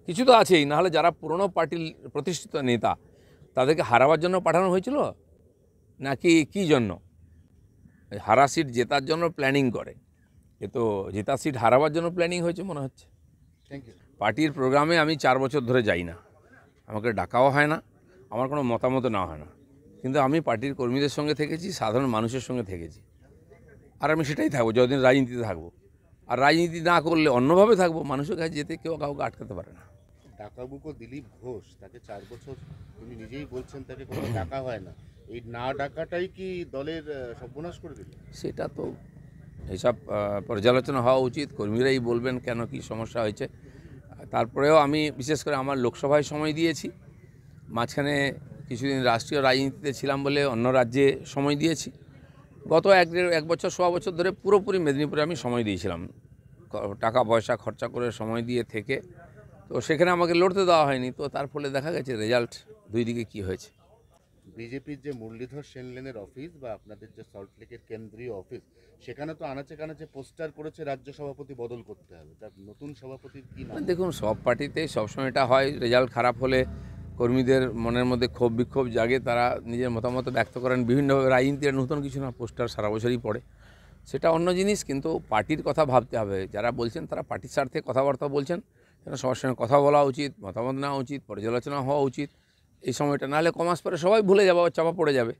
কিছু তো আছেই, নাহলে যারা পুরনো পার্টির প্রতিষ্ঠিত নেতা তাদেরকে হারাবার জন্য পাঠানো হয়েছিল নাকি কি জন্য? হারা সিট জেতার জন্য প্ল্যানিং করে, এ তো জেতা সিট হারাবার জন্য প্ল্যানিং হয়েছে মনে হচ্ছে। Thank you. পার্টির প্রোগ্রামে আমি 4 বছর ধরে যাই না, আমাকে ডাকাও হয় না, আমার কোনো মতামত নেওয়া হয় না, কিন্তু আমি পার্টির কর্মীদের সঙ্গে থেকেছি, সাধারণ মানুষের সঙ্গে থেকেছি, আর আমি সেটাই থাকবো যতদিন রাজনীতিতে থাকবো। আর রাজনীতি না করলে অন্যভাবে থাকবো, মানুষের কাছে যেতে কেউ কাউকে আটকাতে পারে না। ডাকাবুকো দিলীপ ঘোষ, তাকে 4 বছর তিনি নিজেই বলছেন তাকে কোনো ডাকা হয় না। এই না ডাকাটাই কি দলের সর্বনাশ করে দিল? সেটা তো এইসব পর্যালোচনা হওয়া উচিত, কর্মীরাই বলবেন কেন কি সমস্যা হয়েছে। তারপরেও আমি বিশেষ করে আমার লোকসভায় সময় দিয়েছি, মাঝখানে কিছুদিন রাষ্ট্রীয় রাজনীতিতে ছিলাম বলে অন্য রাজ্যে সময় দিয়েছি। গত এক বছর সোয়া বছর ধরে পুরোপুরি মেদিনীপুরে আমি সময় দিয়েছিলাম, টাকা পয়সা খরচা করে সময় দিয়ে থেকে। তো সেখানে আমাকে লড়তে দেওয়া হয়নি, তো তার ফলে দেখা গেছে রেজাল্ট দুই দিকে কী হয়েছে। বিজেপির যে মুরলীধর সেন লেনের অফিস বা আপনাদের যে সল্টলেকের কেন্দ্রীয় অফিস, সেখানে তো আনাচে কানাচে পোস্টার করেছে রাজ্য সভাপতি বদল করতে হবে। তার নতুন সভাপতির কি নাম? দেখুন, সব পার্টিতেই সবসময় এটা হয়, রেজাল্ট খারাপ হলে কর্মীদের মনের মধ্যে ক্ষোভ বিক্ষোভ জাগে, তারা নিজের মতামত ব্যক্ত করেন বিভিন্নভাবে। রাজনীতির নতুন কিছু না, পোস্টার সারা বছরই পড়ে, সেটা অন্য জিনিস। কিন্তু পার্টির কথা ভাবতে হবে, যারা বলছেন তারা পার্টির স্বার্থে কথাবার্তা বলছেন, সেটা সবার সঙ্গে কথা বলা উচিত, মতামত নেওয়া উচিত, পর্যালোচনা হওয়া উচিত এই সময়টা। নাহলে কমাস পরে সবাই ভুলে যাবে, আবার চাপা পড়ে যাবে,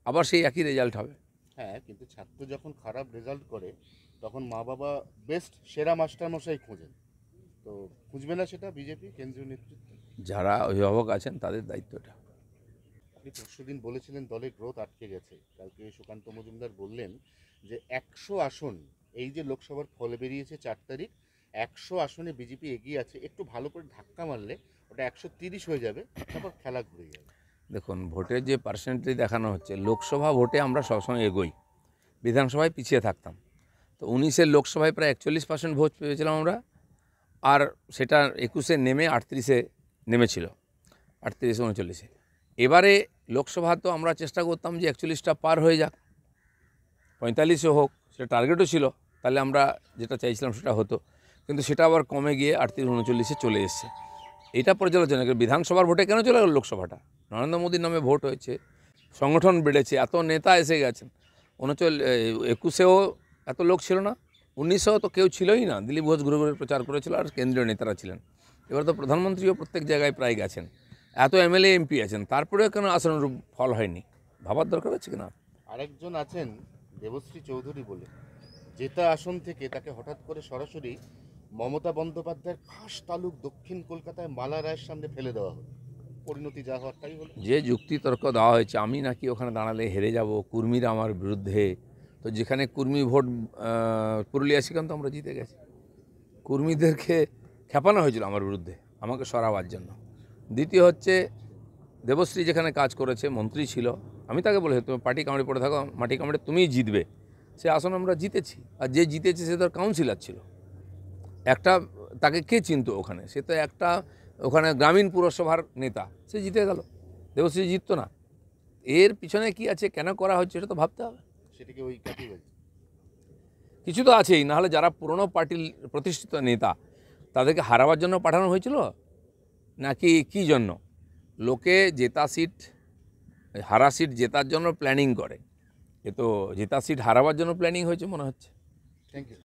আবার সেই একই রেজাল্ট হবে। হ্যাঁ, কিন্তু ছাত্র যখন খারাপ রেজাল্ট করে তখন মা বাবা বেস্ট সেরা মাস্টারমশাই খোঁজেন। তো খুঁজবে না সেটা বিজেপি কেন্দ্রীয় নেতৃত্ব? যারা অভিভাবক আছেন তাদের দায়িত্বটা। আপনি পরশুদিন বলেছিলেন দলের গ্রোথ আটকে গেছে। কালকে সুকান্ত মজুমদার বললেন যে 100 আসন, এই যে লোকসভার ফল বেরিয়েছে 4 তারিখ, 100 আসনে বিজেপি এগিয়ে আছে। একটু ভালো করে ধাক্কা মারলে ওটা 130 হয়ে যাবে, তারপর খেলা ঘুরে যাবে। দেখুন, ভোটের যে পার্সেন্টেজ দেখানো হচ্ছে, লোকসভা ভোটে আমরা সবসময় এগোই, বিধানসভায় পিছিয়ে থাকতাম। তো 19-এর লোকসভায় প্রায় 41% ভোট পেয়েছিলাম আমরা, আর সেটা 21-এ নেমে 38-এ নেমেছিল, 38-39-এ। এবারে লোকসভা তো আমরা চেষ্টা করতাম যে 41টা পার হয়ে যাক, 45-এ হোক, সেটা টার্গেটও ছিল, তাহলে আমরা যেটা চাইছিলাম সেটা হতো। কিন্তু সেটা আবার কমে গিয়ে 38-39-এ চলে এসছে। এটা পর্যালোচনা, বিধানসভার ভোটে কেন চলে গেল লোকসভাটা? নরেন্দ্র মোদীর নামে ভোট হয়েছে, সংগঠন বেড়েছে, এত নেতা এসে গেছেন। 21-এও এত লোক ছিল না, 19-এও তো কেউ ছিলই না, দিলীপ ঘোষ ঘুরে ঘুরে প্রচার করেছিল আর কেন্দ্রীয় নেতারা ছিলেন। এবার তো প্রধানমন্ত্রীও প্রত্যেক জায়গায় প্রায় গেছেন, এত এমএলএ এমপি আছেন, তারপরেও কেন আশানুরূপ ফল হয়নি? ভাবার দরকার আছে কিনা। আরেকজন আছেন দেবশ্রী চৌধুরী বলে, জেতা আসন থেকে তাকে হঠাৎ করে সরাসরি মমতা বন্দ্যোপাধ্যায়ের খাস তালুক দক্ষিণ কলকাতায় মালা রায়ের সামনে ফেলে দেওয়া হলো। পরিণতি যা হওয়ার তাই হলো। যে যুক্তিতর্ক দেওয়া হয়েছে, আমি নাকি ওখানে দাঁড়ালে হেরে যাব, কুর্মীরা আমার বিরুদ্ধে, তো যেখানে কুর্মী ভোট পুরুলিয়া সেখানে তো আমরা জিতে গেছি। কুর্মীদেরকে খেপানো হয়েছিল আমার বিরুদ্ধে, আমাকে সরাবার জন্য। দ্বিতীয় হচ্ছে, দেবশ্রী যেখানে কাজ করেছে, মন্ত্রী ছিল, আমি তাকে বলেছি তুমি পার্টি কামড়ে পড়ে থাকো, মাটি কামড়ে তুমিই জিতবে। সে আসন আমরা জিতেছি, আর যে জিতেছে সে তো কাউন্সিলর ছিল একটা, তাকে কে চিনত ওখানে? সে তো একটা ওখানে গ্রামীণ পুরসভার নেতা, সে জিতে গেল, দেবশ্রী জিততো না। এর পিছনে কি আছে, কেন করা হচ্ছে, এটা তো ভাবতে হবে। সেটাকে ওই ক্যাটেগরি কিছু তো আছেই, নাহলে যারা পুরনো পার্টির প্রতিষ্ঠিত নেতা তাদেরকে হারাবার জন্য পাঠানো হয়েছিল নাকি কি জন্য? লোকে জেতা সিট হারা সিট জেতার জন্য প্ল্যানিং করে, এ তো জেতা সিট হারাবার জন্য প্ল্যানিং হয়েছে মনে হচ্ছে। Thank you.